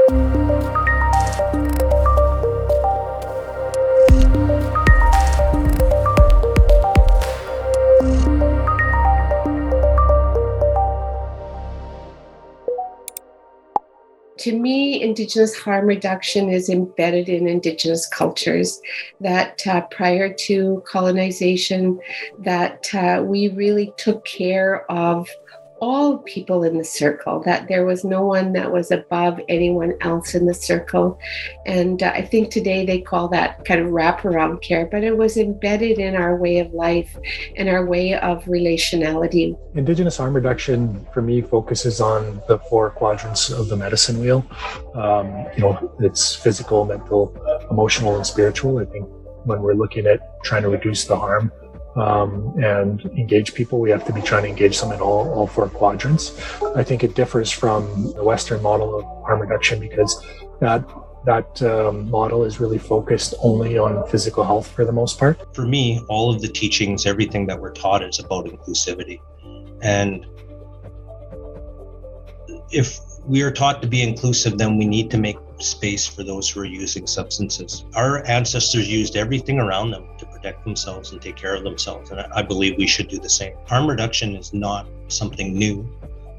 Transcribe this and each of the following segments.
To me, Indigenous harm reduction is embedded in Indigenous cultures, that prior to colonization, that we really took care of all people in the circle, that there was no one that was above anyone else in the circle. And I think today they call that kind of wraparound care, but it was embedded in our way of life and our way of relationality. Indigenous harm reduction for me focuses on the 4 quadrants of the medicine wheel. It's physical, mental, emotional, and spiritual. I think when we're looking at trying to reduce the harm, and engage people, we have to be trying to engage them in all 4 quadrants. I think it differs from the Western model of harm reduction because that model is really focused only on physical health for the most part. For me, all of the teachings, everything that we're taught is about inclusivity. And if we are taught to be inclusive, then we need to make space for those who are using substances. Our ancestors used everything around them to protect themselves and take care of themselves, and I believe we should do the same. Harm reduction is not something new.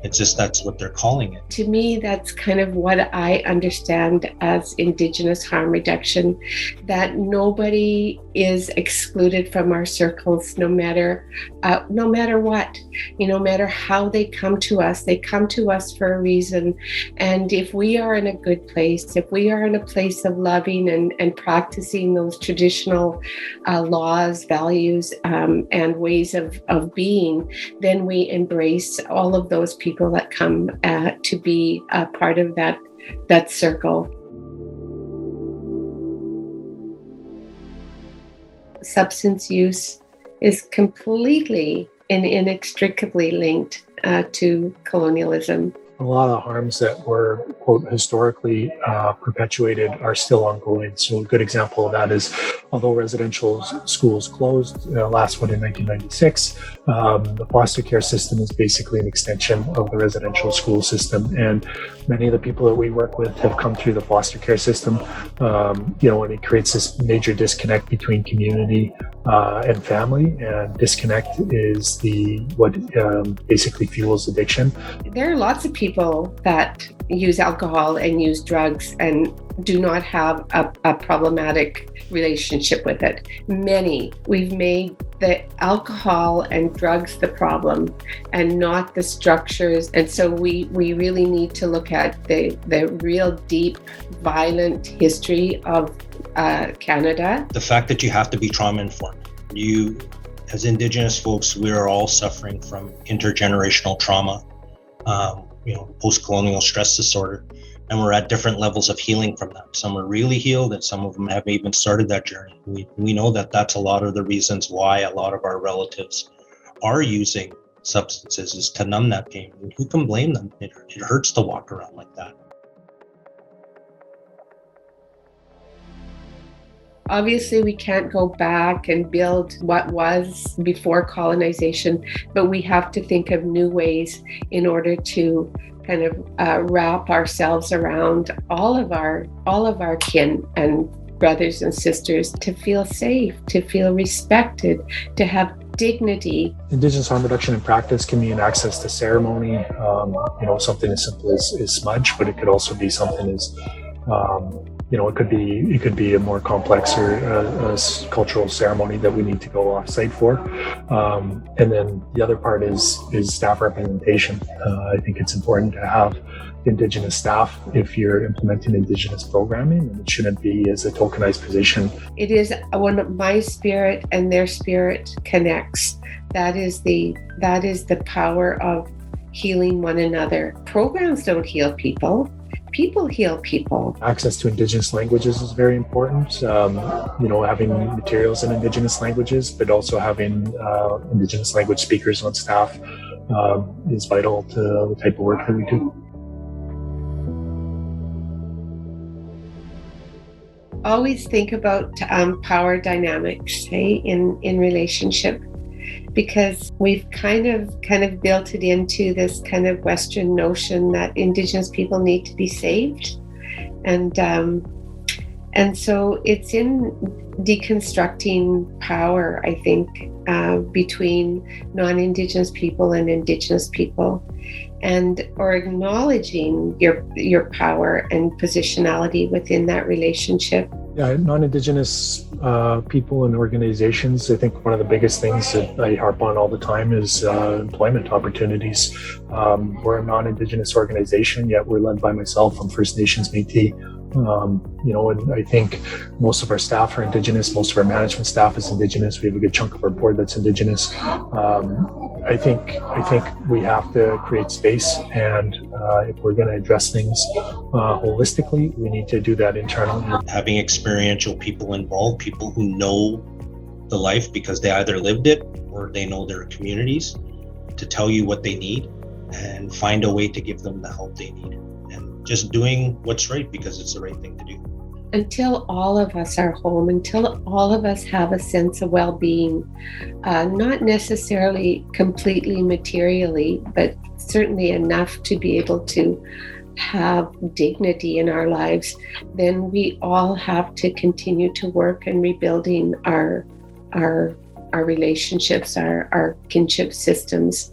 It's just that's what they're calling it. To me, that's kind of what I understand as Indigenous harm reduction, that nobody is excluded from our circles, no matter what, no matter how they come to us for a reason. And if we are in a good place, if we are in a place of loving and practicing those traditional laws, values, and ways of being, then we embrace all of those people that come to be a part of that circle. Substance use is completely and inextricably linked to colonialism. A lot of the harms that were, quote, historically perpetuated are still ongoing. So a good example of that is, although residential schools closed, last one in 1996, the foster care system is basically an extension of the residential school system. And many of the people that we work with have come through the foster care system, and it creates this major disconnect between community and family. And disconnect is what basically fuels addiction. There are lots of people that use alcohol and use drugs and do not have a problematic relationship with it. Many. We've made the alcohol and drugs the problem and not the structures. And so we really need to look at the real deep, violent history of Canada. The fact that you have to be trauma informed. You, as Indigenous folks, we are all suffering from intergenerational trauma, post-colonial stress disorder. And we're at different levels of healing from that. Some are really healed and some of them haven't even started that journey. We know that that's a lot of the reasons why a lot of our relatives are using substances, is to numb that pain. And who can blame them? It hurts to walk around like that. Obviously, we can't go back and build what was before colonization, but we have to think of new ways in order to kind of wrap ourselves around all of our kin and brothers and sisters, to feel safe, to feel respected, to have dignity. Indigenous harm reduction in practice can mean access to ceremony, something as simple as smudge, but it could also be something as it could be a more complex or a cultural ceremony that we need to go off site for. And then the other part is staff representation. I think it's important to have Indigenous staff if you're implementing Indigenous programming, and it shouldn't be as a tokenized position. It is when my spirit and their spirit connects. That is the power of healing one another. Programs don't heal people. People heal people. Access to Indigenous languages is very important. Having materials in Indigenous languages, but also having Indigenous language speakers on staff is vital to the type of work that we do. Always think about power dynamics, in relationship, because we've kind of built it into this kind of Western notion that Indigenous people need to be saved. And so it's in deconstructing power, I think, between non-Indigenous people and Indigenous people, or acknowledging your power and positionality within that relationship. Yeah, non-Indigenous people and organizations, I think one of the biggest things that I harp on all the time is employment opportunities. We're a non-Indigenous organization, yet we're led by myself. I'm First Nations Métis. And I think most of our staff are Indigenous. Most of our management staff is Indigenous. We have a good chunk of our board that's Indigenous. I think we have to create space, and if we're going to address things holistically, we need to do that internally. Having experiential people involved, people who know the life because they either lived it or they know their communities, to tell you what they need and find a way to give them the help they need. And just doing what's right because it's the right thing to do. Until all of us are home, until all of us have a sense of well-being, not necessarily completely materially, but certainly enough to be able to have dignity in our lives, then we all have to continue to work in rebuilding our relationships, our kinship systems.